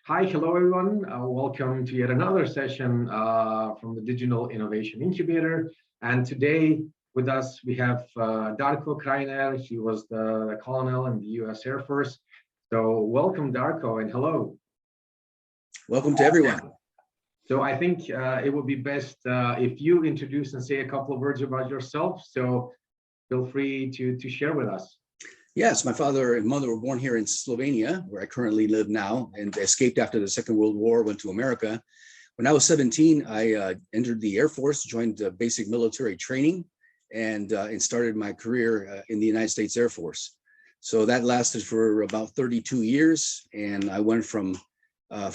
Hi, hello everyone. Welcome to yet another session from the Digital Innovation Incubator. And today with us we have Darko Kreiner. He was the colonel in the US Air Force. So welcome, Darko, and hello. Welcome to everyone. So I think it would be best if you introduce and say a couple of words about yourself. So feel free to share with us. Yes, my father and mother were born here in Slovenia, where I currently live now, and escaped after the Second World War, went to America. When I was 17, I entered the Air Force, joined basic military training, and started my career in the United States Air Force. So that lasted for about 32 years, and I went from a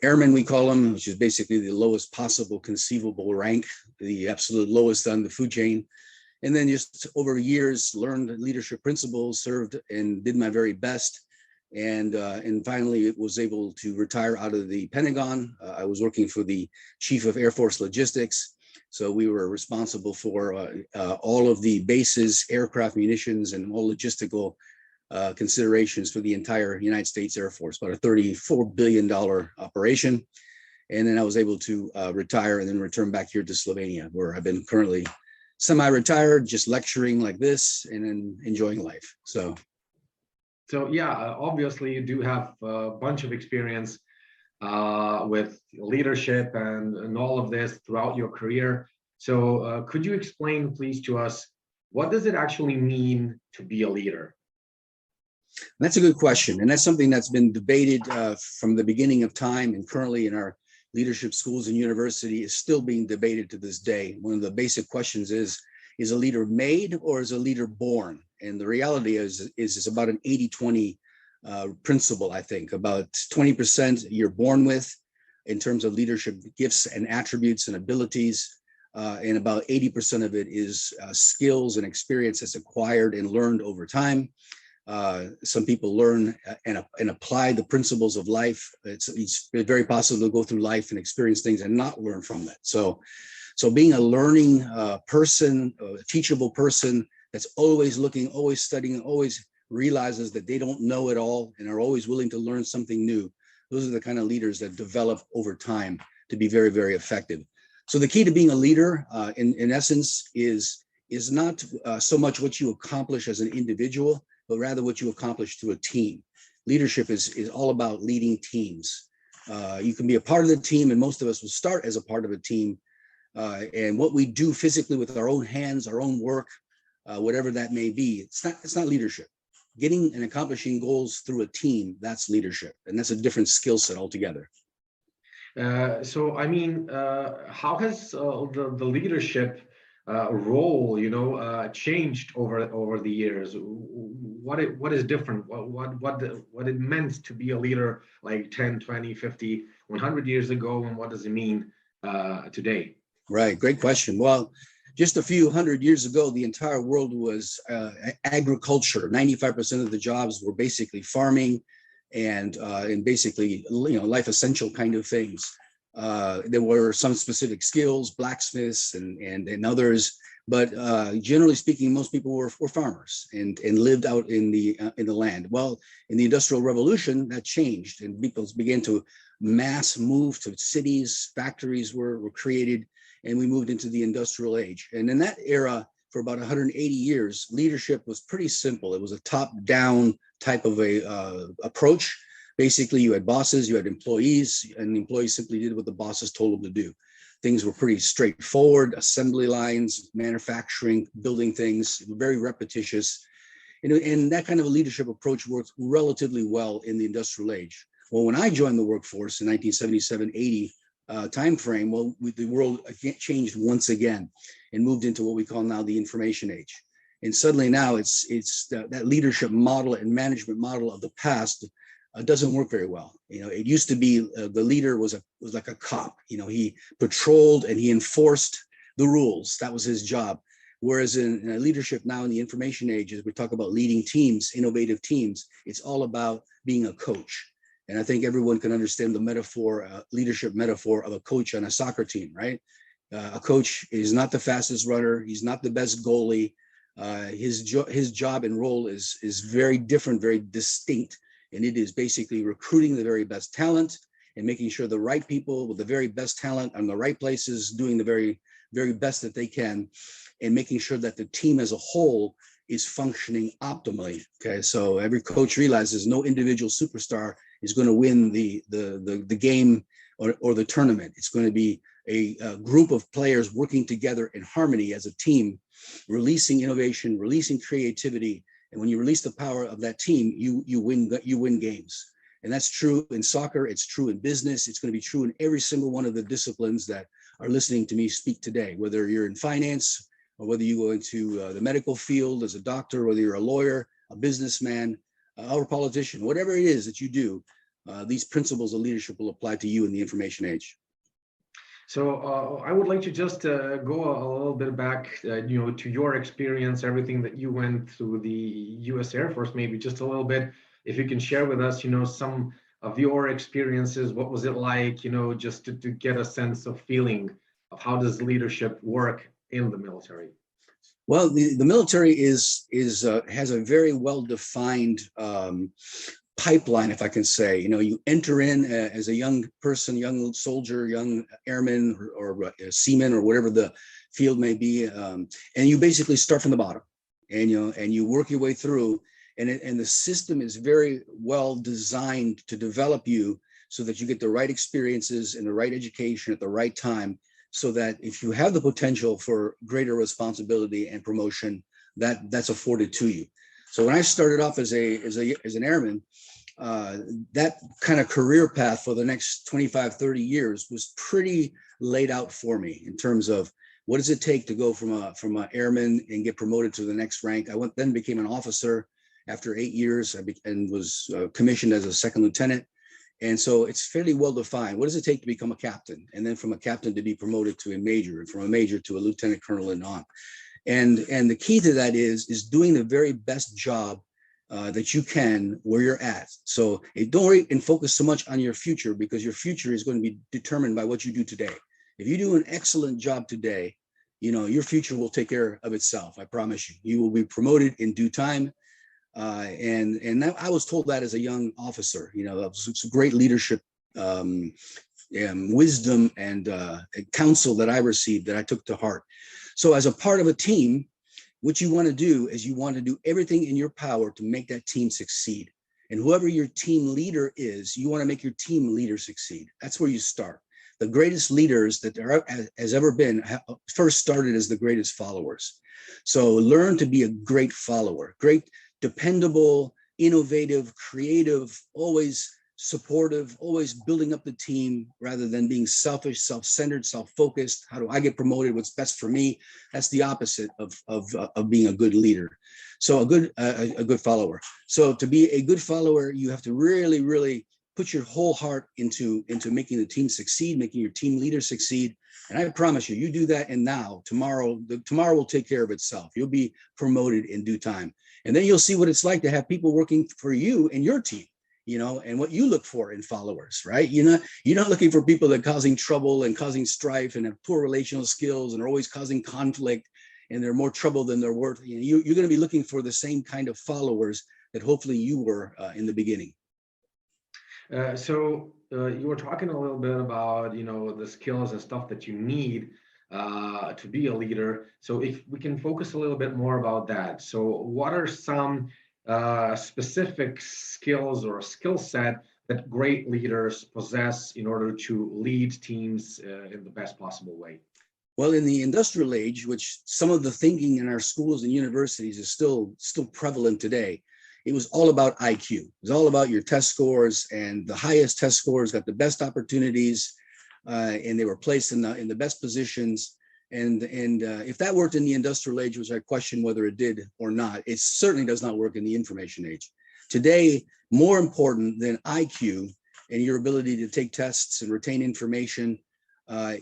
airman, we call them, which is basically the lowest possible conceivable rank, the absolute lowest on the food chain. And then just over years, learned leadership principles, served and did my very best. And finally was able to retire out of the Pentagon. I was working for the Chief of Air Force Logistics. So we were responsible for all of the bases, aircraft, munitions, and all logistical considerations for the entire United States Air Force, about a $34 billion operation. And then I was able to retire and then return back here to Slovenia, where I've been currently semi-retired, just lecturing like this and then enjoying life. So yeah, obviously you do have a bunch of experience with leadership and all of this throughout your career. So could you explain, please, to us, what does it actually mean to be a leader? That's a good question. And that's something that's been debated from the beginning of time, and currently in our leadership schools and university is still being debated to this day. One of the basic questions is a leader made or is a leader born? And the reality is it's about an 80-20 principle, I think. About 20% you're born with in terms of leadership gifts and attributes and abilities. And about 80% of it is skills and experience that's acquired and learned over time. Some people learn and apply the principles of life. It's very possible to go through life and experience things and not learn from that. So being a learning person, a teachable person that's always looking, always studying, always realizes that they don't know it all and are always willing to learn something new. Those are the kind of leaders that develop over time to be very, very effective. So the key to being a leader, in essence, is not so much what you accomplish as an individual, but rather what you accomplish through a team. Leadership is all about leading teams. You can be a part of the team, and most of us will start as a part of a team. And what we do physically with our own hands, our own work, whatever that may be, it's not leadership. Getting and accomplishing goals through a team, that's leadership. And that's a different skill set altogether. So, I mean, how has the leadership role, changed over the years? What is different? What it meant to be a leader like 10, 20, 50, 100 years ago, and what does it mean today? Right, great question. Well, just a few hundred years ago, the entire world was agriculture. 95% of the jobs were basically farming and basically, life essential kind of things. There were some specific skills, blacksmiths and others, but generally speaking, most people were farmers and lived out in the land. Well, in the Industrial Revolution, that changed, and people began to mass move to cities. Factories were created, and we moved into the industrial age. And in that era, for about 180 years, leadership was pretty simple. It was a top-down type of a approach. Basically, you had bosses, you had employees, and the employees simply did what the bosses told them to do. Things were pretty straightforward, assembly lines, manufacturing, building things, very repetitious. And that kind of a leadership approach worked relatively well in the industrial age. Well, when I joined the workforce in 1977-80 timeframe, well, the world changed once again and moved into what we call now the information age. And suddenly now it's that leadership model and management model of the past doesn't work very well. It used to be the leader was like a cop. He patrolled and he enforced the rules. That was his job. Whereas in leadership now in the information age, as we talk about leading teams, innovative teams, it's all about being a coach. And I think everyone can understand the metaphor, leadership metaphor of a coach on a soccer team, right? A coach is not the fastest runner. He's not the best goalie. His job and role is very different, very distinct. And it is basically recruiting the very best talent and making sure the right people with the very best talent are in the right places, doing the very, very best that they can, and making sure that the team as a whole is functioning optimally. Okay, so every coach realizes no individual superstar is going to win the game or the tournament. It's going to be a group of players working together in harmony as a team, releasing innovation, releasing creativity. And when you release the power of that team, you win games. And that's true in soccer. It's true in business. It's going to be true in every single one of the disciplines that are listening to me speak today, whether you're in finance or whether you go into the medical field as a doctor, whether you're a lawyer, a businessman, or a politician, whatever it is that you do, these principles of leadership will apply to you in the information age. So I would like to just go a little bit back, to your experience, everything that you went through the U.S. Air Force, maybe just a little bit. If you can share with us, some of your experiences, what was it like, just to get a sense of feeling of how does leadership work in the military? Well, the military has a very well-defined pipeline, if I can say. You enter in as a young person, young soldier, young airman, or seaman, or whatever the field may be, and you basically start from the bottom, and you work your way through, and the system is very well designed to develop you so that you get the right experiences and the right education at the right time, so that if you have the potential for greater responsibility and promotion, that's afforded to you. So when I started off as an airman, that kind of career path for the next 25, 30 years was pretty laid out for me in terms of what does it take to go from an airman and get promoted to the next rank. Then became an officer after 8 years and was commissioned as a second lieutenant. And so it's fairly well defined. What does it take to become a captain? And then from a captain to be promoted to a major, and from a major to a lieutenant colonel and on. And the key to that is doing the very best job that you can where you're at. So don't worry and focus so much on your future, because your future is going to be determined by what you do today. If you do an excellent job today, your future will take care of itself. I promise you. You will be promoted in due time. And I was told that as a young officer. That was great leadership, wisdom, and counsel that I received that I took to heart. So as a part of a team, what you want to do is you want to do everything in your power to make that team succeed. And whoever your team leader is, you want to make your team leader succeed. That's where you start. The greatest leaders that there has ever been first started as the greatest followers. So learn to be a great follower, great, dependable, innovative, creative, always supportive, always building up the team rather than being selfish, self-centered, self-focused. How do I get promoted? What's best for me? That's the opposite of being a good leader. So a good follower. So to be a good follower, you have to really, really put your whole heart into making the team succeed, making your team leader succeed. And I promise you, you do that, and tomorrow will take care of itself. You'll be promoted in due time. And then you'll see what it's like to have people working for you and your team, and what you look for in followers, right? You're not looking for people that are causing trouble and causing strife and have poor relational skills and are always causing conflict and they're more trouble than they're worth. You're going to be looking for the same kind of followers that hopefully you were in the beginning. So you were talking a little bit about, the skills and stuff that you need to be a leader. So if we can focus a little bit more about that. So what are some specific skills or a skill set that great leaders possess in order to lead teams in the best possible way? Well, in the industrial age, which some of the thinking in our schools and universities is still prevalent today, it was all about IQ. It was all about your test scores, and the highest test scores got the best opportunities, and they were placed in the best positions. And if that worked in the industrial age, which I question whether it did or not, it certainly does not work in the information age. Today, more important than IQ and your ability to take tests and retain information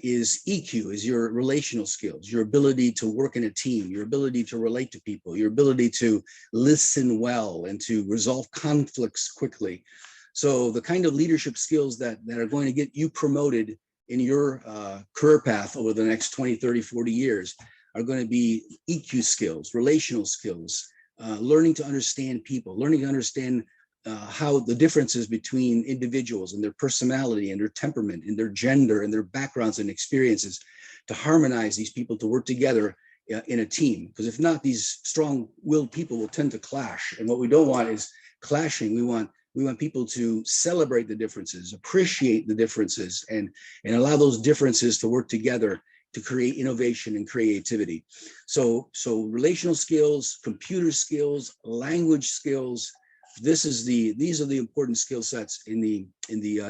is EQ, is your relational skills, your ability to work in a team, your ability to relate to people, your ability to listen well and to resolve conflicts quickly. So the kind of leadership skills that are going to get you promoted in your career path over the next 20, 30, 40 years are going to be EQ skills, relational skills, learning to understand people, learning to understand how the differences between individuals and their personality and their temperament and their gender and their backgrounds and experiences, to harmonize these people to work together in a team. Because if not, these strong-willed people will tend to clash. And what we don't want is clashing. We want people to celebrate the differences, appreciate the differences, and allow those differences to work together to create innovation and creativity. So relational skills, computer skills, language skills, these are the important skill sets in the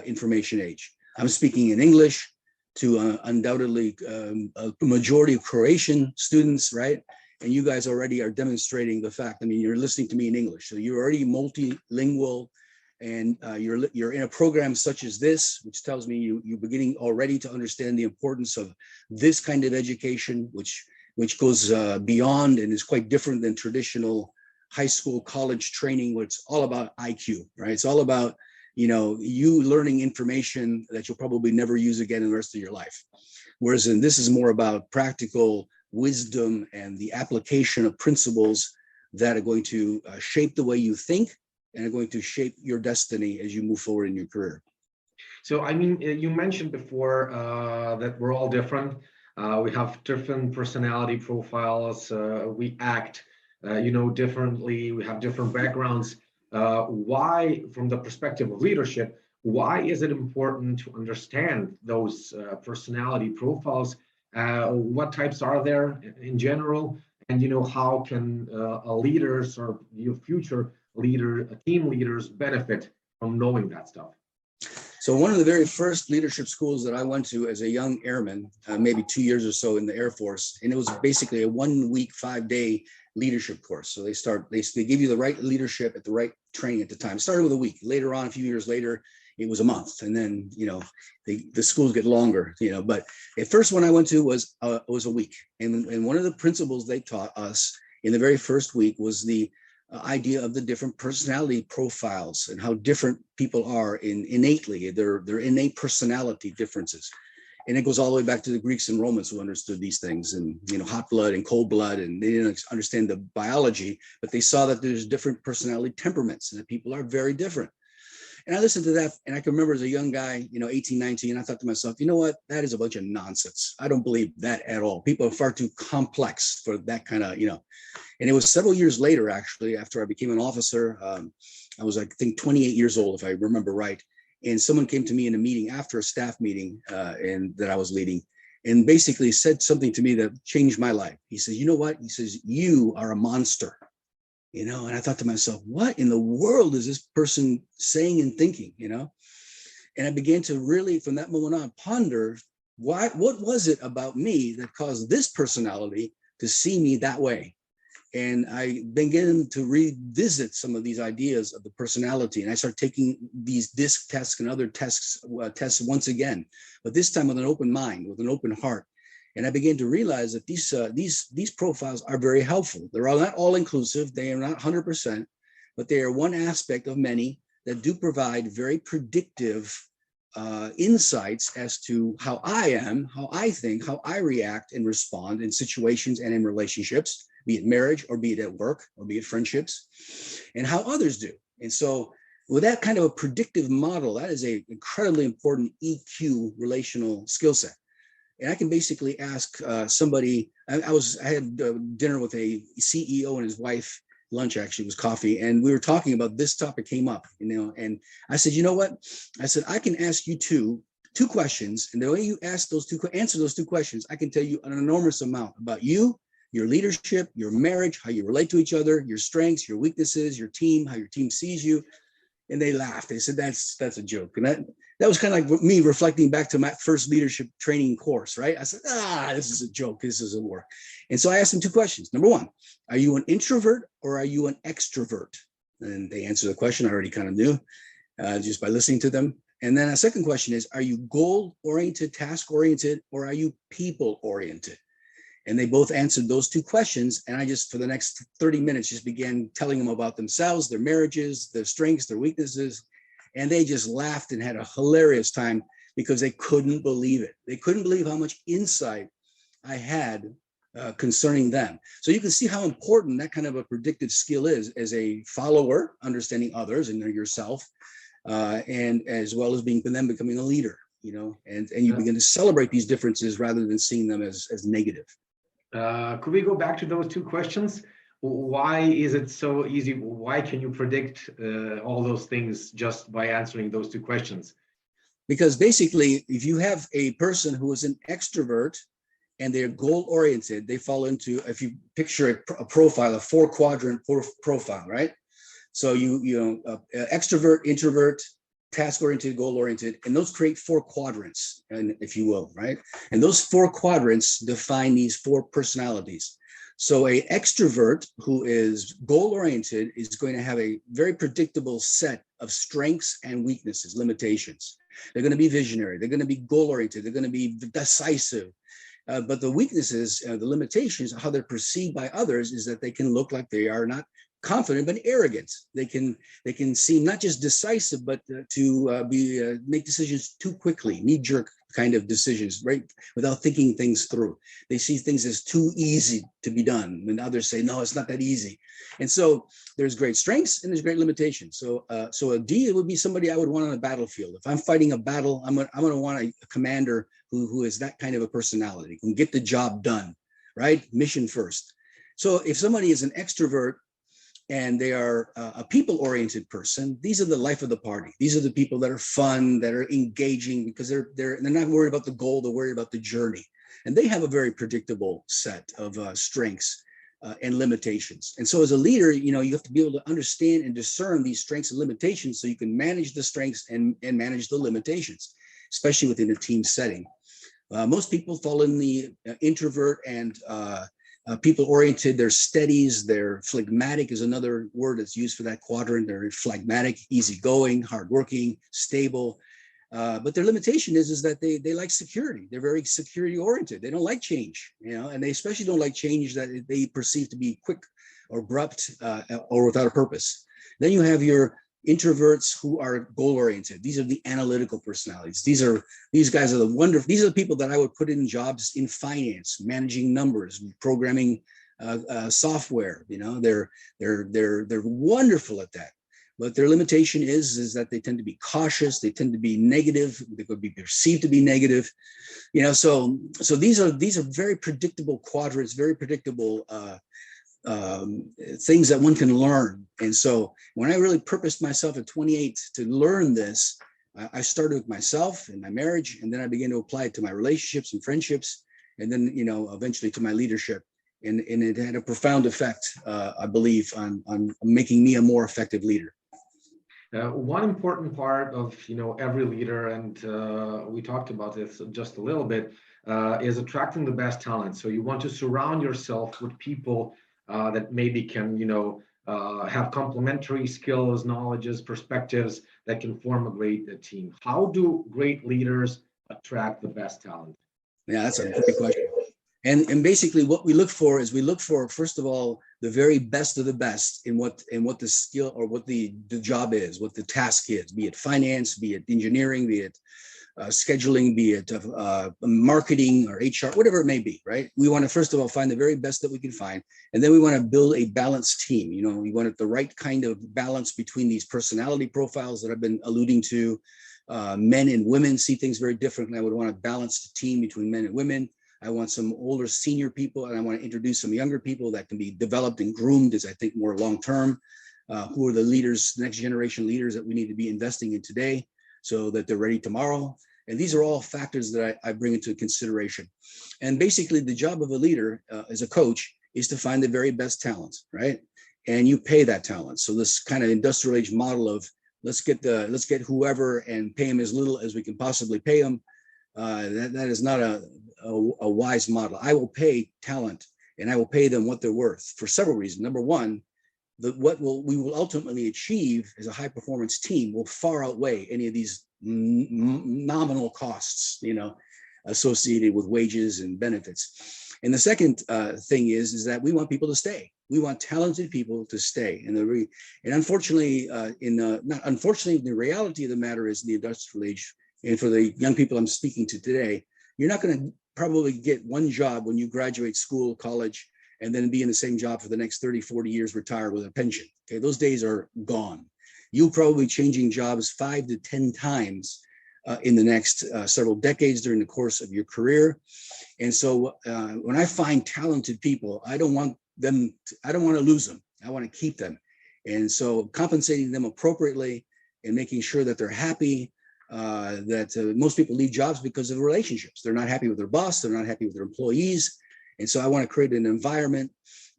information age. I'm speaking in English to undoubtedly a majority of Croatian students, right? And you guys already are demonstrating the fact. I mean, you're listening to me in English, so you're already multilingual, and you're in a program such as this, which tells me you're beginning already to understand the importance of this kind of education, which goes beyond and is quite different than traditional high school, college training, where it's all about IQ, right? It's all about, you learning information that you'll probably never use again in the rest of your life. Whereas this is more about practical wisdom and the application of principles that are going to shape the way you think and are going to shape your destiny as you move forward in your career. So, I mean, you mentioned before that we're all different. We have different personality profiles. We act differently. We have different backgrounds. Why, from the perspective of leadership, why is it important to understand those personality profiles? What types are there in general? And, how can leaders or your future team leaders benefit from knowing that stuff? So one of the very first leadership schools that I went to as a young airman, maybe 2 years or so in the Air Force, and it was basically a 1 week, 5-day leadership course. So they give you the right leadership at the right training at the time. It started with a week. Later on, a few years later, it was a month. And then, the schools get longer, but the first one I went to was a week. And one of the principles they taught us in the very first week was the idea of the different personality profiles and how different people are innately, their innate personality differences. And it goes all the way back to the Greeks and Romans who understood these things, and hot blood and cold blood, and they didn't understand the biology, but they saw that there's different personality temperaments and that people are very different. And I listened to that, and I can remember as a young guy, 18, 19, I thought to myself, you know what, that is a bunch of nonsense. I don't believe that at all. People are far too complex for that kind of, And it was several years later, actually, after I became an officer. I was, I think, 28 years old, if I remember right. And someone came to me in a meeting after a staff meeting and that I was leading, and basically said something to me that changed my life. He says, you know what? He says, you are a monster. And I thought to myself, what in the world is this person saying and thinking, And I began to really, from that moment on, ponder what was it about me that caused this personality to see me that way? And I began to revisit some of these ideas of the personality. And I started taking these DISC tests and other tests once again, but this time with an open mind, with an open heart. And I began to realize that these profiles are very helpful. They're not all inclusive. They are not 100%, but they are one aspect of many that do provide very predictive insights as to how I am, how I think, how I react and respond in situations and in relationships, be it marriage or be it at work or be it friendships, and how others do. And so with that kind of a predictive model, that is an incredibly important EQ relational skill set. And I can basically ask somebody. I had dinner with a CEO and his wife. Lunch actually was coffee, and we were talking about this topic came up, and I said, you know what? I said, I can ask you two questions, and the way you answer those two questions, I can tell you an enormous amount about you, your leadership, your marriage, how you relate to each other, your strengths, your weaknesses, your team, how your team sees you. And they laughed. They said, that's a joke. And that was kind of like me reflecting back to my first leadership training course, right? I said, this is a joke. This doesn't work. And so I asked them two questions. Number one, are you an introvert or are you an extrovert? And they answered the question I already kind of knew just by listening to them. And then a second question is, are you goal-oriented, task-oriented, or are you people-oriented? And they both answered those two questions. And I just, for the next 30 minutes, just began telling them about themselves, their marriages, their strengths, their weaknesses. And they just laughed and had a hilarious time because they couldn't believe it. They couldn't believe how much insight I had concerning them. So you can see how important that kind of a predictive skill is as a follower, understanding others and yourself, and as well as becoming a leader, and you begin to celebrate these differences rather than seeing them as negative. Could we go back to those two questions? Why is it so easy? Why can you predict all those things just by answering those two questions? Because basically, if you have a person who is an extrovert and they're goal-oriented, they fall into, if you picture a profile, a 4-quadrant profile, right? So extrovert, introvert, task-oriented, goal-oriented, and those create 4 quadrants, and if you will, right? And those 4 quadrants define these 4 personalities. So a extrovert who is goal-oriented is going to have a very predictable set of strengths and weaknesses, limitations. They're going to be visionary. They're going to be goal-oriented. They're going to be decisive. But the weaknesses, the limitations, how they're perceived by others is that they can look like they are not confident but arrogant. They can seem not just decisive, but to make decisions too quickly, knee-jerk kind of decisions, right? Without thinking things through. They see things as too easy to be done, and others say, no, it's not that easy. And so there's great strengths and there's great limitations. So a D would be somebody I would want on a battlefield. If I'm fighting a battle, I'm going to want a commander who is that kind of a personality, who can get the job done, right? Mission first. So if somebody is an extrovert and they are a people-oriented person, these are the life of the party. These are the people that are fun, that are engaging, because they're not worried about the goal, they're worried about the journey. And they have a very predictable set of strengths and limitations. And so as a leader, you have to be able to understand and discern these strengths and limitations so you can manage the strengths and manage the limitations, especially within a team setting. Most people fall in the introvert and people-oriented. They're steadies. They're phlegmatic is another word that's used for that quadrant. They're phlegmatic, easygoing, hardworking, stable. But their limitation is that they like security. They're very security-oriented. They don't like change, and they especially don't like change that they perceive to be quick or abrupt or without a purpose. Then you have your introverts who are goal-oriented. These are the analytical personalities. These guys are these are the people that I would put in jobs in finance, managing numbers, programming software. They're wonderful at that. But their limitation is that they tend to be cautious. They tend to be negative. They could be perceived to be negative. So these are very predictable quadrants, very predictable things that one can learn. And so when I really purposed myself at 28 to learn this, I started with myself and my marriage, and then I began to apply it to my relationships and friendships, and then eventually to my leadership. And it had a profound effect, I believe, on making me a more effective leader. One important part of every leader, and we talked about this just a little bit, is attracting the best talent. So you want to surround yourself with people that maybe can have complementary skills, knowledges, perspectives that can form a great team. How do great leaders attract the best talent? Yeah, that's a great question. And basically what we look for is first of all, the very best of the best in what the skill or what the job is, what the task is, be it finance, be it engineering, be it scheduling, be it marketing or HR, whatever it may be, right? We want to first of all find the very best that we can find, and then we want to build a balanced team. We want the right kind of balance between these personality profiles that I've been alluding to. Men and women see things very differently. I would want to balance the team between men and women. I want some older senior people, and I want to introduce some younger people that can be developed and groomed as I think more long-term, who are the leaders, next generation leaders that we need to be investing in today so that they're ready tomorrow. And these are all factors that I bring into consideration. And basically the job of a leader as a coach is to find the very best talent, right? And you pay that talent. So this kind of industrial age model of let's get whoever and pay them as little as we can possibly pay them. That is not a wise model. I will pay talent, and I will pay them what they're worth for several reasons. Number one, we will ultimately achieve as a high performance team will far outweigh any of these nominal costs, associated with wages and benefits. And the second thing is that we want people to stay. We want talented people to stay. And unfortunately, the reality of the matter is in the industrial age, and for the young people I'm speaking to today, you're not going to probably get one job when you graduate school, college, and then be in the same job for the next 30, 40 years, retire with a pension. Okay, those days are gone. You'll probably be changing jobs 5 to 10 times in the next several decades during the course of your career. And so when I find talented people, I don't want to lose them. I want to keep them. And so compensating them appropriately and making sure that they're happy, most people leave jobs because of relationships. They're not happy with their boss. They're not happy with their employees. And so I want to create an environment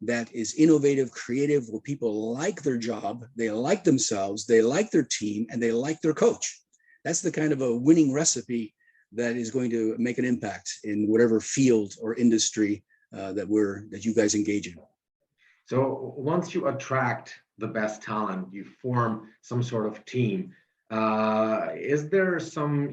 that is innovative, creative, where people like their job, they like themselves, they like their team, and they like their coach. That's the kind of a winning recipe that is going to make an impact in whatever field or industry that you guys engage in. So once you attract the best talent, you form some sort of team. Is there some,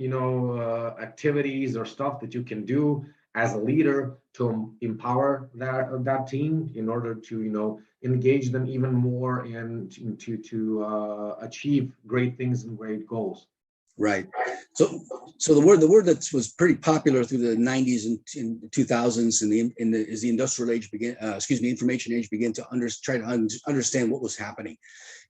activities or stuff that you can do as a leader to empower that team in order to, engage them even more and to achieve great things and great goals? Right. So the word that was pretty popular through the 90s and 2000s as the industrial age information age began to try to understand what was happening,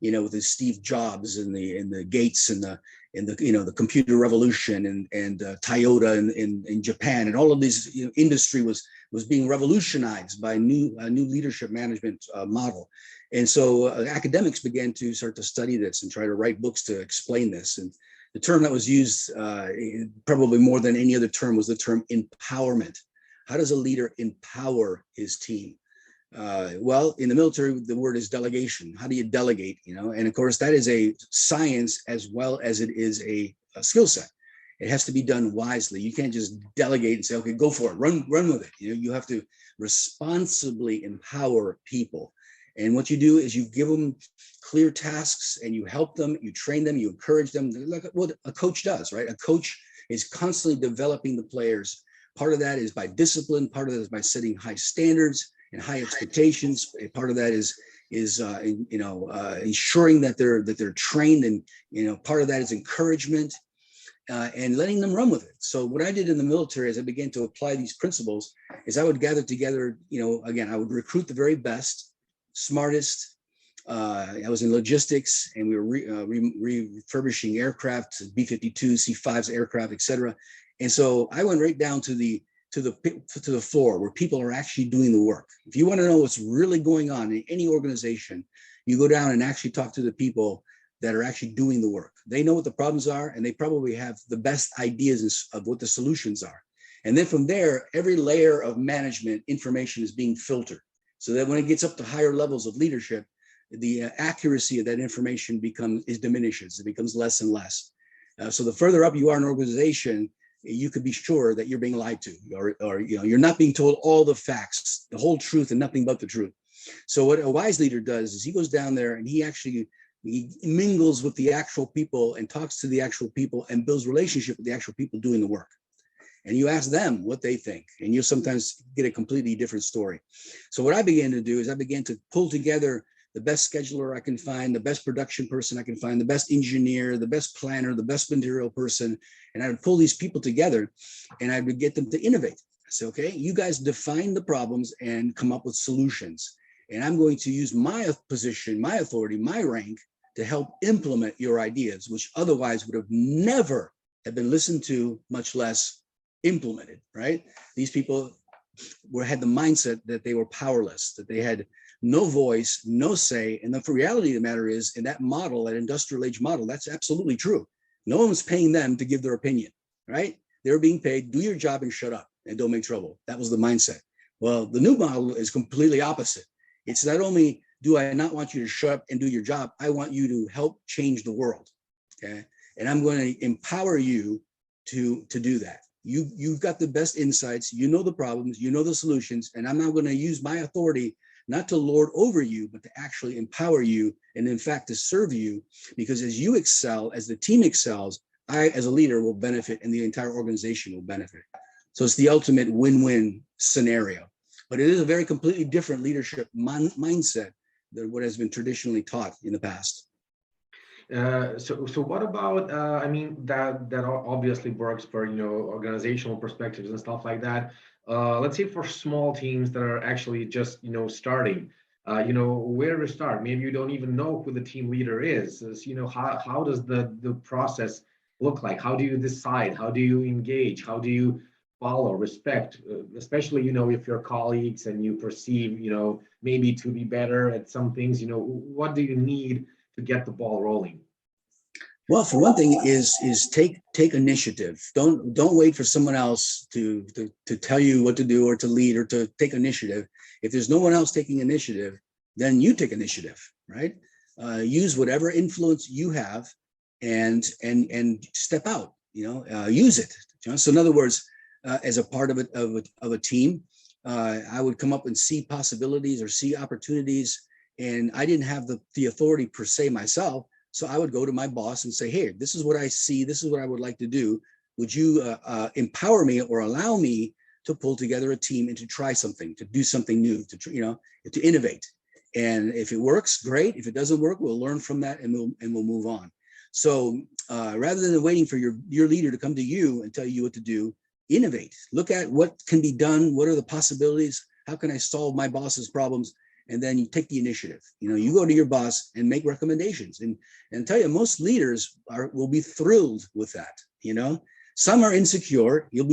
with the Steve Jobs and the Gates and the computer revolution and Toyota in Japan, and all of these industry was being revolutionized by a new leadership management model. And so academics began to start to study this and try to write books to explain this. And the term that was used probably more than any other term was the term empowerment. How does a leader empower his team? Well, in the military, the word is delegation. How do you delegate? And of course, that is a science as well as it is a skill set. It has to be done wisely. You can't just delegate and say, okay, go for it, run with it. You have to responsibly empower people. And what you do is you give them clear tasks and you help them, you train them, you encourage them, like what a coach does, right? A coach is constantly developing the players. Part of that is by discipline. Part of that is by setting high standards and high expectations. Part of that is ensuring that they're trained, and part of that is encouragement and letting them run with it. So what I did in the military as I began to apply these principles is I would gather together, again, I would recruit the very best, smartest. I was in logistics, and we were refurbishing aircraft, B-52, C-5s aircraft, etc. And so I went right down to the floor where people are actually doing the work. If you want to know what's really going on in any organization, you go down and actually talk to the people that are actually doing the work. They know what the problems are, and they probably have the best ideas of what the solutions are. And then from there, every layer of management information is being filtered, so that when it gets up to higher levels of leadership, the accuracy of that information diminishes. It becomes less and less. So the further up you are in an organization, you could be sure that you're being lied to, or you're not being told all the facts, the whole truth, and nothing but the truth. So what a wise leader does is he goes down there and he mingles with the actual people and talks to the actual people and builds relationship with the actual people doing the work. And you ask them what they think, and you'll sometimes get a completely different story. So what I began to do is I began to pull together the best scheduler I can find, the best production person I can find, the best engineer, the best planner, the best material person. And I would pull these people together and I would get them to innovate. I say, okay, you guys define the problems and come up with solutions. And I'm going to use my position, my authority, my rank to help implement your ideas, which otherwise would have never have been listened to, much less implemented, right? These people had the mindset that they were powerless, that they had no voice, no say. And the reality of the matter is, in that model, that industrial age model, that's absolutely true. No one was paying them to give their opinion, right? They were being paid, do your job and shut up and don't make trouble. That was the mindset. Well, the new model is completely opposite. It's not only do I not want you to shut up and do your job, I want you to help change the world, okay? And I'm going to empower you to do that. You've got the best insights, you know the problems, you know the solutions, and I'm now going to use my authority not to lord over you, but to actually empower you, and in fact to serve you, because as you excel, as the team excels, I, as a leader, will benefit and the entire organization will benefit. So it's the ultimate win-win scenario. But it is a very completely different leadership mindset than what has been traditionally taught in the past. So what about, I mean, that obviously works for, organizational perspectives and stuff like that. Let's say for small teams that are actually just, starting, where to start? Maybe you don't even know who the team leader is. How does the process look like? How do you decide? How do you engage? How do you follow, respect, especially, if your colleagues and you perceive, maybe to be better at some things, what do you need to get the ball rolling? Well, for one thing is take initiative. Don't wait for someone else to tell you what to do or to lead or to take initiative. If there's no one else taking initiative, then you take initiative, right? Use whatever influence you have and step out, use it. So in other words, as a part of a team, I would come up and see possibilities or see opportunities, and I didn't have the authority per se myself. So I would go to my boss and say, hey, this is what I see. This is what I would like to do. Would you empower me or allow me to pull together a team and to try something, to do something new, to innovate? And if it works, great. If it doesn't work, we'll learn from that and we'll move on. So rather than waiting for your leader to come to you and tell you what to do, innovate. Look at what can be done. What are the possibilities? How can I solve my boss's problems? And then you take the initiative. You go to your boss and make recommendations. And tell you, most leaders will be thrilled with that. Some are insecure. You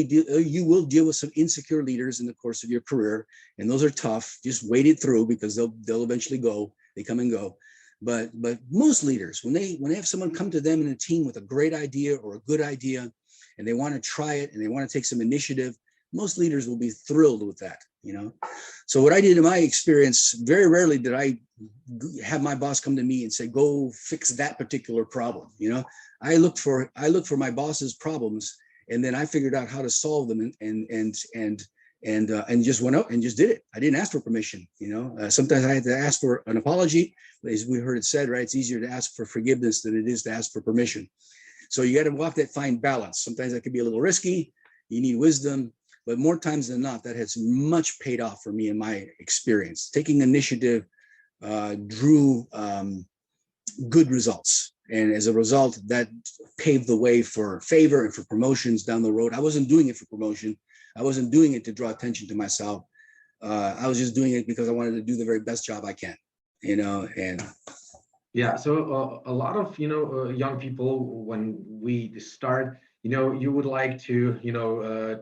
will deal with some insecure leaders in the course of your career, and those are tough. Just wait it through because they'll eventually go. They come and go. But most leaders, when they have someone come to them in a team with a great idea or a good idea, and they want to try it and they want to take some initiative, most leaders will be thrilled with that. So what I did in my experience, very rarely did I have my boss come to me and say, go fix that particular problem. I looked for my boss's problems, and then I figured out how to solve them and just went out and just did it. I didn't ask for permission. Sometimes I had to ask for an apology. As we heard it said, right? It's easier to ask for forgiveness than it is to ask for permission. So you got to walk that fine balance. Sometimes that can be a little risky. You need wisdom. But more times than not, that has much paid off for me in my experience. Taking initiative drew good results. And as a result, that paved the way for favor and for promotions down the road. I wasn't doing it for promotion. I wasn't doing it to draw attention to myself. I was just doing it because I wanted to do the very best job I can, and yeah. So a lot of, young people, when we start, you would like to,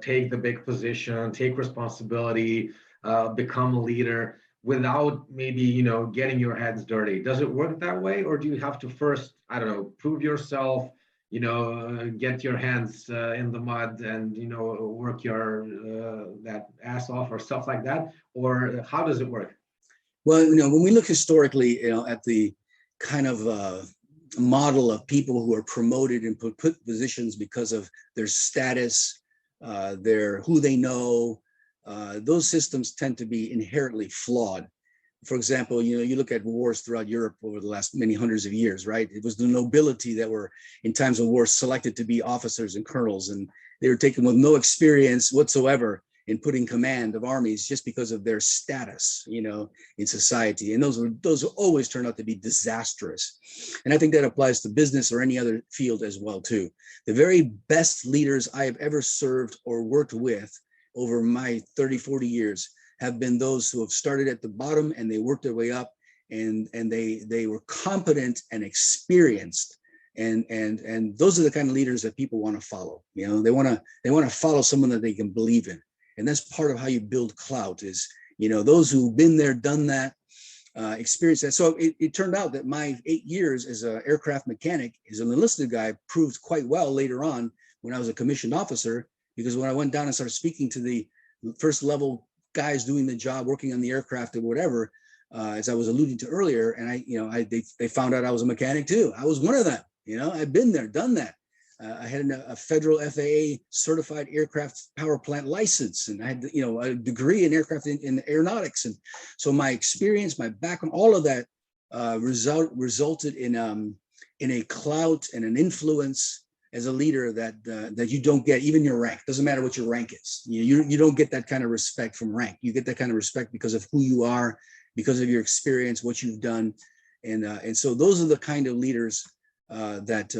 take the big position, take responsibility, become a leader without maybe, getting your hands dirty. Does it work that way? Or do you have to first, I don't know, prove yourself, get your hands in the mud and, work your that ass off or stuff like that? Or how does it work? Well, when we look historically, at the kind of model of people who are promoted and put positions because of their status, who they know, those systems tend to be inherently flawed. For example, you look at wars throughout Europe over the last many hundreds of years, right? It was the nobility that were in times of war selected to be officers and colonels, and they were taken with no experience whatsoever in putting command of armies just because of their status, in society. And those always turn out to be disastrous. And I think that applies to business or any other field as well, too. The very best leaders I have ever served or worked with over my 30, 40 years have been those who have started at the bottom and they worked their way up, and they were competent and experienced. And those are the kind of leaders that people want to follow. They want to follow someone that they can believe in. And that's part of how you build clout is, those who've been there, done that, experienced that. So it turned out that my 8 years as an aircraft mechanic, as an enlisted guy, proved quite well later on when I was a commissioned officer, because when I went down and started speaking to the first level guys doing the job, working on the aircraft or whatever, as I was alluding to earlier, and they found out I was a mechanic too. I was one of them. I've been there, done that. I had a federal FAA certified aircraft power plant license, and I had, a degree in aircraft in aeronautics. And so my experience, my background, all of that resulted in a clout and an influence as a leader that you don't get even your rank. Doesn't matter what your rank is. You don't get that kind of respect from rank. You get that kind of respect because of who you are, because of your experience, what you've done, and so those are the kind of leaders that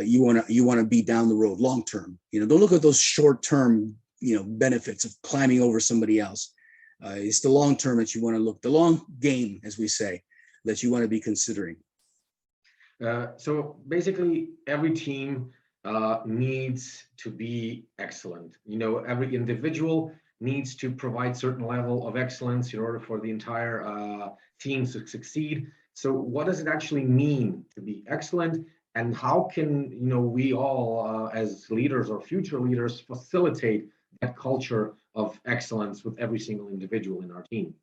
you want to be down the road, long term. Don't look at those short term benefits of climbing over somebody else. It's the long term that you want to look, the long game, as we say, that you want to be considering. So basically, every team needs to be excellent. Every individual needs to provide certain level of excellence in order for the entire team to succeed. So what does it actually mean to be excellent? And how can we all, as leaders or future leaders, facilitate that culture of excellence with every single individual in our team?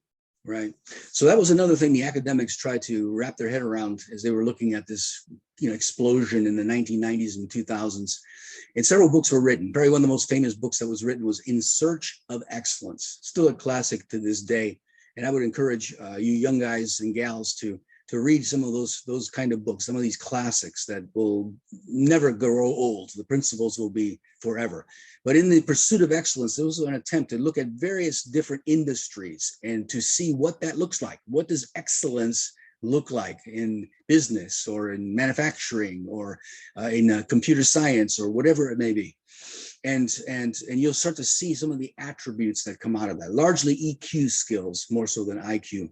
Right. So that was another thing the academics tried to wrap their head around as they were looking at this, explosion in the 1990s and 2000s. And several books were written. Probably one of the most famous books that was written was In Search of Excellence. Still a classic to this day. And I would encourage you young guys and gals to read some of those kind of books, some of these classics that will never grow old. The principles will be forever. But in the pursuit of excellence, there was an attempt to look at various different industries and to see what that looks like. What does excellence look like in business or in manufacturing or in computer science or whatever it may be? And you'll start to see some of the attributes that come out of that, largely EQ skills, more so than IQ.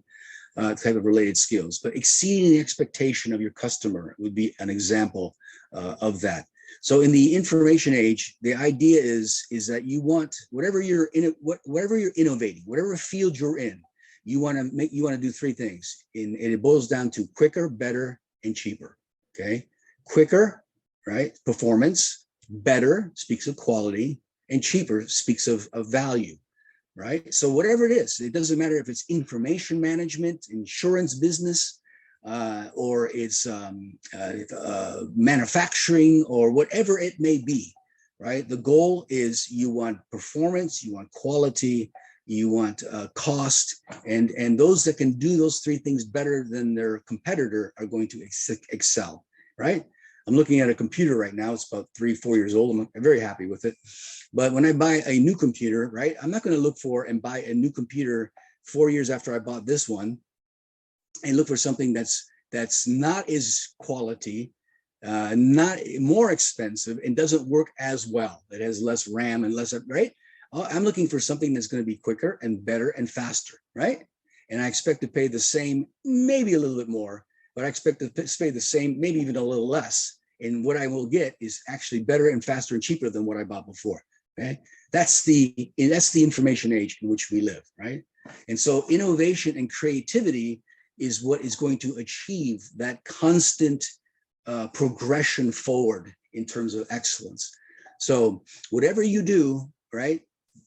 Type of related skills, but exceeding the expectation of your customer would be an example of that. So in the information age, the idea is that you want whatever you're innovating, whatever field you're in, you want to do three things, and it boils down to quicker, better, and cheaper. Okay, quicker, right? Performance. Better speaks of quality, and cheaper speaks of value. Right. So whatever it is, it doesn't matter if it's information management, insurance business, or it's manufacturing or whatever it may be. Right. The goal is you want performance, you want quality, you want cost, and those that can do those three things better than their competitor are going to excel. Right. I'm looking at a computer right now. It's about 3-4 years old. I'm very happy with it. But when I buy a new computer, right, I'm not going to look for and buy a new computer 4 years after I bought this one and look for something that's not as quality, not more expensive, and doesn't work as well. It has less RAM and less, right? I'm looking for something that's going to be quicker and better and faster, right? And I expect to pay the same, maybe a little bit more, but I expect to pay the same, maybe even a little less. And what I will get is actually better and faster and cheaper than what I bought before. Okay, that's the information age in which we live, right? And so innovation and creativity is what is going to achieve that constant progression forward in terms of excellence. So whatever you do, right,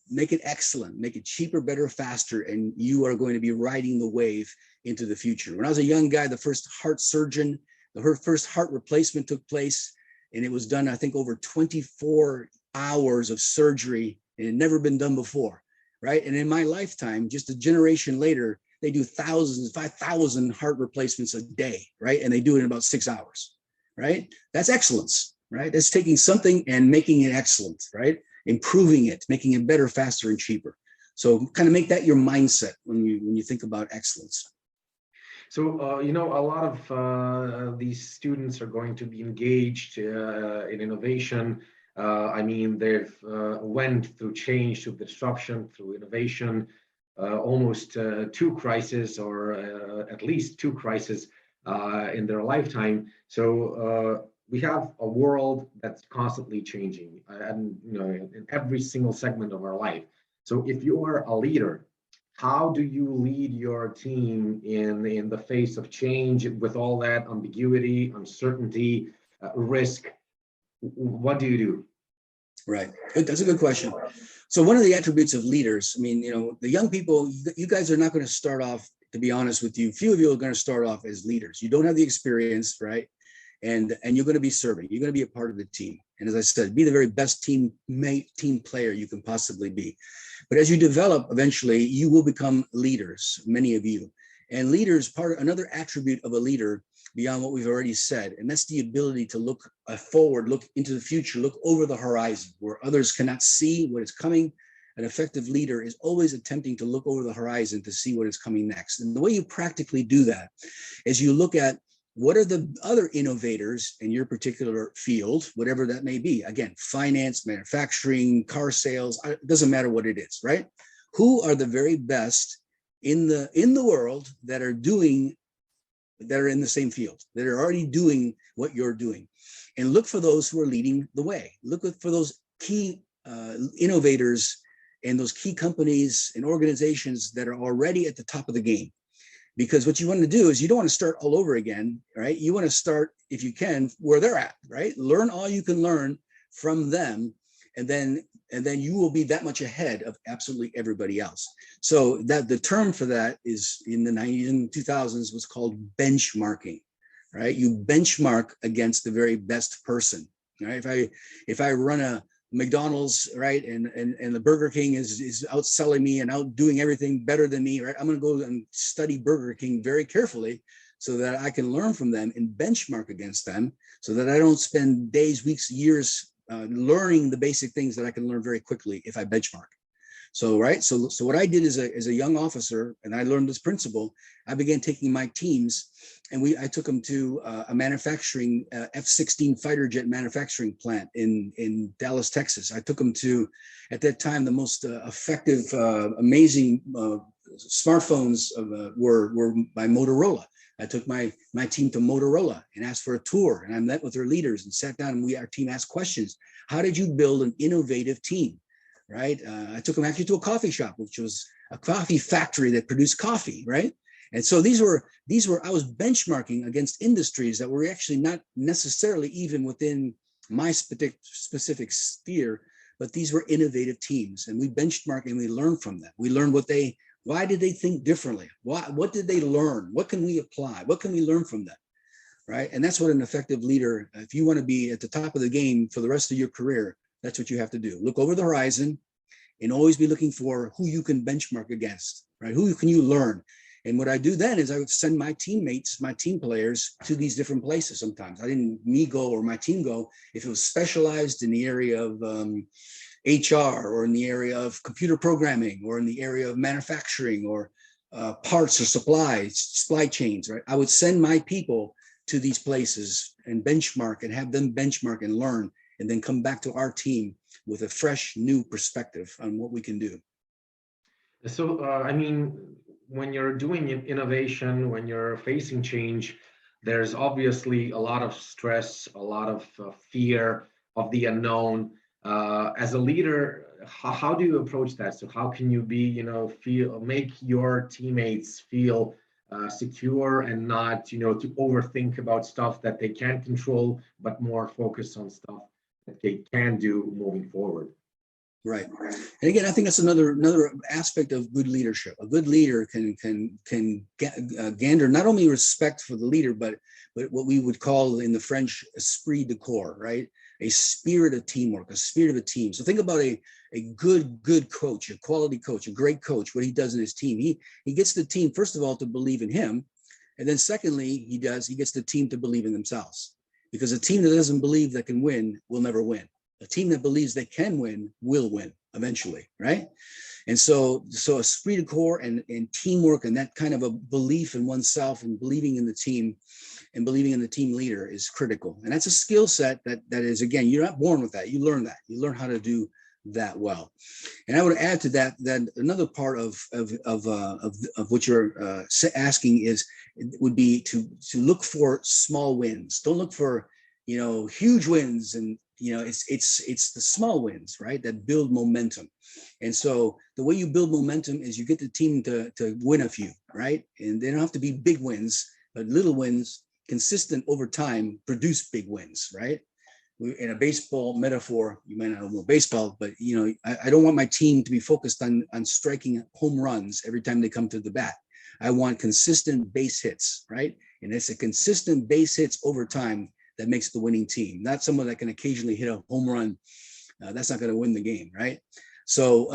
make it excellent, make it cheaper, better, faster, and you are going to be riding the wave into the future. When I was a young guy, the first heart surgeon, her first heart replacement took place, and it was done, I think, over 24 hours of surgery. It had never been done before, right? And in my lifetime, just a generation later, they do 5,000 heart replacements a day, right? And they do it in about 6 hours, right? That's excellence, right? That's taking something and making it excellent, right? Improving it, making it better, faster, and cheaper. So kind of make that your mindset when you think about excellence. So, a lot of these students are going to be engaged in innovation. They've went through change, through disruption, through innovation, almost two crises, or at least two crises in their lifetime. So we have a world that's constantly changing, and in every single segment of our life. So if you are a leader, how do you lead your team in the face of change with all that ambiguity, uncertainty, risk? What do you do? Right. Good. That's a good question. So one of the attributes of leaders, the young people, you guys are not going to start off, to be honest with you, few of you are going to start off as leaders. You don't have the experience, right? And you're going to be serving. You're going to be a part of the team. And as I said, be the very best team player you can possibly be. But as you develop, eventually, you will become leaders, many of you. And leaders, another attribute of a leader beyond what we've already said. And that's the ability to look forward, look into the future, look over the horizon where others cannot see what is coming. An effective leader is always attempting to look over the horizon to see what is coming next. And the way you practically do that is you look at what are the other innovators in your particular field, whatever that may be. Again, finance, manufacturing, car sales, it doesn't matter what it is, right? Who are the very best in the world that are in the same field, that are already doing what you're doing? And look for those who are leading the way. Look for those key innovators and those key companies and organizations that are already at the top of the game. Because what you want to do is you don't want to start all over again, right? You want to start, if you can, where they're at, right? Learn all you can learn from them, and then you will be that much ahead of absolutely everybody else. So that the term for that is in the 90s and 2000s was called benchmarking, right? You benchmark against the very best person, right? If I run a McDonald's, right, and the Burger King is outselling me and outdoing everything better than me, right, I'm going to go and study Burger King very carefully so that I can learn from them and benchmark against them, so that I don't spend days, weeks, years learning the basic things that I can learn very quickly if I benchmark. So, right, so what I did as a young officer, and I learned this principle, I began taking my teams, and I took them to a manufacturing F-16 fighter jet manufacturing plant in Dallas, Texas. I took them to, at that time, the most effective, amazing smartphones were by Motorola. I took my team to Motorola and asked for a tour, and I met with their leaders and sat down, and our team asked questions. How did you build an innovative team? Right? I took them actually to a coffee shop, which was a coffee factory that produced coffee, right? And so these were I was benchmarking against industries that were actually not necessarily even within my specific sphere, but these were innovative teams, and we benchmarked and we learned from them. We learned why did they think differently? What did they learn? What can we apply? What can we learn from them? Right? And that's what an effective leader, if you want to be at the top of the game for the rest of your career, that's what you have to do. Look over the horizon and always be looking for who you can benchmark against, right? Who can you learn? And what I do then is I would send my teammates, my team players to these different places sometimes. I didn't go or my team go if it was specialized in the area of HR or in the area of computer programming or in the area of manufacturing or parts or supply chains, right? I would send my people to these places and benchmark and have them benchmark and learn, and then come back to our team with a fresh, new perspective on what we can do. So, I mean, when you're doing innovation, when you're facing change, there's obviously a lot of stress, a lot of fear of the unknown. As a leader, how do you approach that? So how can you be, make your teammates feel secure and not, to overthink about stuff that they can't control, but more focus on stuff that they can do moving forward? Right. And again, I think that's another aspect of good leadership. A good leader can gander not only respect for the leader, but what we would call in the French esprit de corps, right? A spirit of teamwork, a spirit of a team. So think about a good coach, a quality coach, a great coach, what he does in his team. He gets the team, first of all, to believe in him. And then secondly, he gets the team to believe in themselves. Because a team that doesn't believe that can win will never win. A team that believes they can win will win eventually, right? And so esprit de corps and teamwork and that kind of a belief in oneself and believing in the team and believing in the team leader is critical. And that's a skill set that is, again, you're not born with that. You learn that. You learn how to do that well. And I would add to that another part of what you're asking would be to look for small wins. Don't look for huge wins, and it's the small wins, right, that build momentum. And so the way you build momentum is you get the team to win a few, right? And they don't have to be big wins, but little wins, consistent over time, produce big wins, right? In a baseball metaphor, you might not know baseball, but I don't want my team to be focused on striking home runs every time they come to the bat. I want consistent base hits, right? And it's a consistent base hits over time that makes the winning team, not someone that can occasionally hit a home run. That's not going to win the game, right? So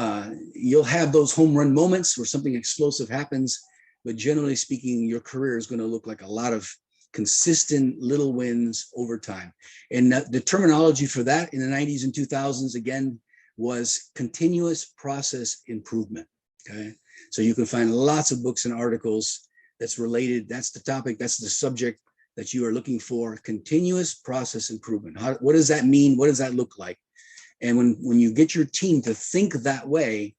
you'll have those home run moments where something explosive happens, but generally speaking, your career is going to look like a lot of consistent little wins over time. And the terminology for that in the 90s and 2000s, again, was continuous process improvement. Okay. So you can find lots of books and articles that's related. That's the topic. That's the subject that you are looking for. Continuous process improvement. What does that mean? What does that look like? And when you get your team to think that way,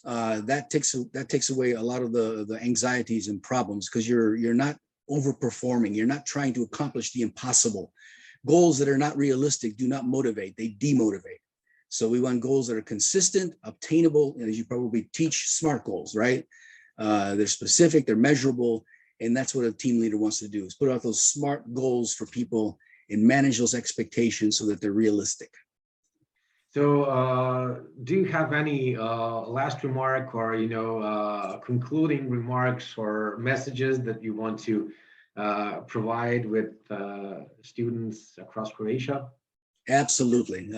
that takes away a lot of the anxieties and problems, because you're not overperforming. You're not trying to accomplish the impossible. Goals that are not realistic do not motivate. They demotivate. So we want goals that are consistent, obtainable, and as you probably teach, SMART goals, right? They're specific, they're measurable, and that's what a team leader wants to do, is put out those SMART goals for people and manage those expectations so that they're realistic. So do you have any last remark or, concluding remarks or messages that you want to provide with students across Croatia? Absolutely.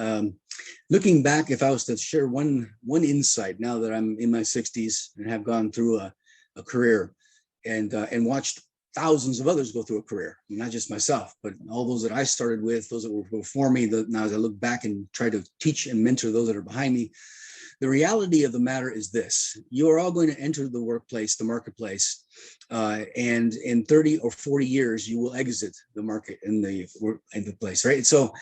Looking back, if I was to share one insight, now that I'm in my 60s and have gone through a career and watched thousands of others go through a career, not just myself, but all those that I started with, those that were before me, now as I look back and try to teach and mentor those that are behind me, the reality of the matter is this: you are all going to enter the workplace, the marketplace, and in 30 or 40 years, you will exit the market in the place, right? So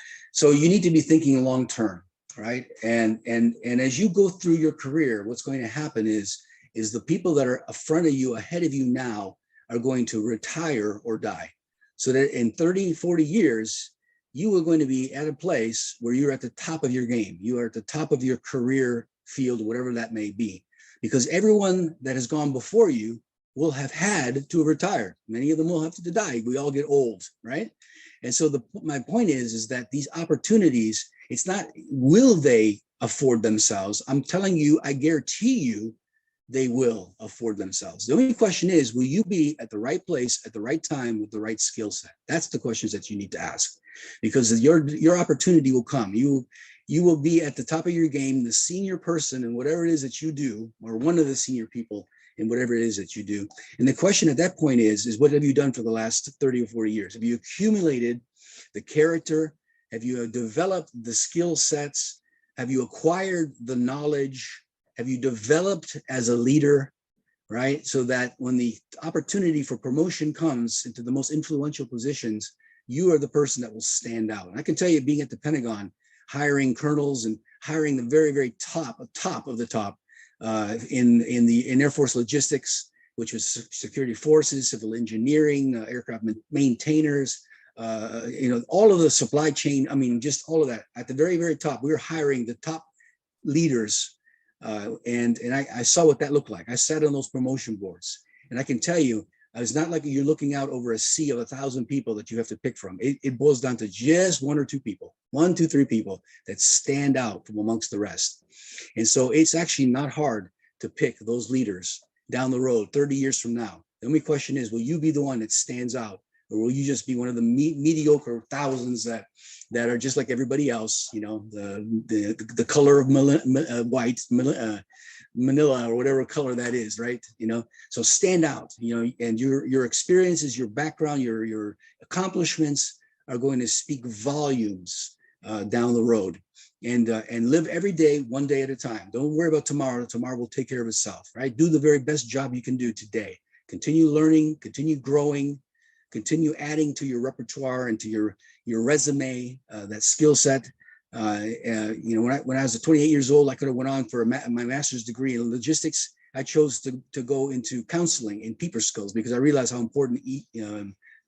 you need to be thinking long term, right? And as you go through your career, what's going to happen is the people that are in front of you, ahead of you now, are going to retire or die. So that in 30, 40 years, you are going to be at a place where you're at the top of your game. You are at the top of your career field, whatever that may be, because everyone that has gone before you will have had to have retired. Many of them will have to die. We all get old, right? And so my point is that these opportunities, it's not will they afford themselves. I'm telling you, I guarantee you, they will afford themselves. The only question is, will you be at the right place at the right time with the right skill set? That's the questions that you need to ask, because your opportunity will come. You will be at the top of your game, the senior person in whatever it is that you do, or one of the senior people in whatever it is that you do. And the question at that point is what have you done for the last 30 or 40 years? Have you accumulated the character? Have you developed the skill sets? Have you acquired the knowledge? Have you developed as a leader, right? So that when the opportunity for promotion comes into the most influential positions, you are the person that will stand out. And I can tell you, being at the Pentagon, hiring colonels and hiring the very, very top of the top in Air Force logistics, which was security forces, civil engineering, aircraft maintainers, all of the supply chain. I mean, just all of that at the very, very top. We were hiring the top leaders. And I saw what that looked like. I sat on those promotion boards, and I can tell you, it's not like you're looking out over a sea of 1,000 people that you have to pick from. It boils down to just 1 or 2 people, 1, 2, 3 people that stand out from amongst the rest. And so it's actually not hard to pick those leaders down the road, 30 years from now. The only question is, will you be the one that stands out, or will you just be one of the mediocre thousands that are just like everybody else? The color of white, Manila, or whatever color that is, right? So stand out. And your experiences, your background, your accomplishments are going to speak volumes down the road. And live every day, one day at a time. Don't worry about tomorrow. Tomorrow will take care of itself, right? Do the very best job you can do today. Continue learning, continue growing, continue adding to your repertoire and to your resume, that skill set. When I was 28 years old, I could have went on for my master's degree in logistics. I chose to go into counseling and people skills because I realized how important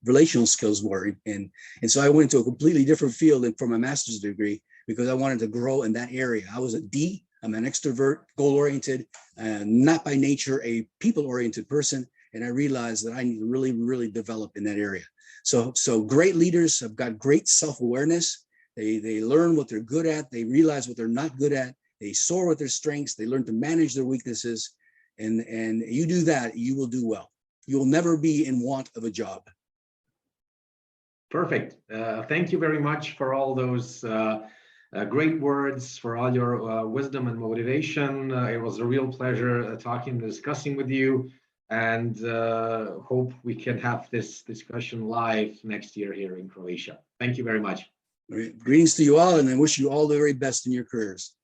relational skills were. And so I went into a completely different field for my master's degree because I wanted to grow in that area. I was a D. I'm an extrovert, goal-oriented, not by nature a people-oriented person. And I realized that I need to really, really develop in that area. So great leaders have got great self-awareness. They learn what they're good at. They realize what they're not good at. They soar with their strengths. They learn to manage their weaknesses. And you do that, you will do well. You will never be in want of a job. Perfect. Thank you very much for all those great words, for all your wisdom and motivation. It was a real pleasure talking and discussing with you. and hope we can have this discussion live next year here in Croatia. Thank you very much. Greetings to you all, and I wish you all the very best in your careers.